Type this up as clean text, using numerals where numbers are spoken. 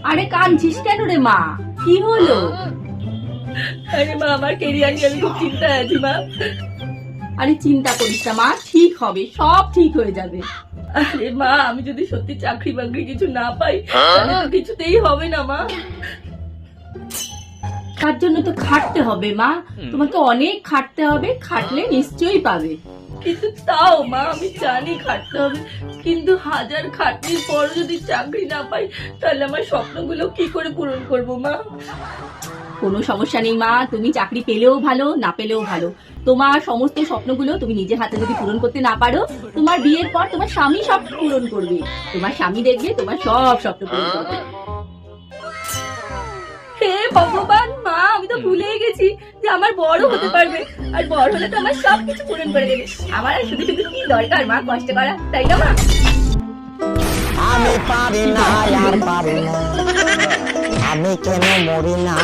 আরে কাঁদছিস কেন রে মা? কি হলো? আরে মা, আমার কেরিয়ার নিয়ে আমি খুব চিন্তায় আছি মা। আরে চিন্তা করিস না মা, ঠিক হবে, সব ঠিক হয়ে যাবে। আরে মা, আমি যদি সত্যি চাকরি বাকরি কিছু না পাই তাহলে তো কিছুতেই হবে না মা। তার জন্য তো খাটতে হবে মা, তোমাকে অনেক খাটতে হবে, খাটলে নিশ্চয়ই পাবে। কিন্তু তাও মা, আমি জানি খাটতে হবে, কিন্তু হাজার খাটনির পর যদি চাকরি না পাই তাহলে আমার স্বপ্নগুলো কি করে পূরণ করব মা? কোনো সমস্যা নেই মা, তুমি চাকরি পেলেও ভালো, না পেলেও ভালো। তোমার সমস্ত স্বপ্নগুলো তুমি নিজের হাতে যদি পূরণ করতে না পারো, তোমার বিয়ের পর তোমার স্বামী সব পূরণ করবে। তোমার স্বামী দেখবে তোমার সব স্বপ্ন পূরণ করবে। হে ভগবান, মা আমি তো ভুলেই গেছি যে আমার বড় হতে পারবে, আর বড় হলে তো আমার সবকিছু পূরণ করে দেবে। আমার আর শুধু শুধু কি দরকার মা কষ্ট করা, তাই না মা? আমি পারি না আর পারি না, আমি কেন মরি না।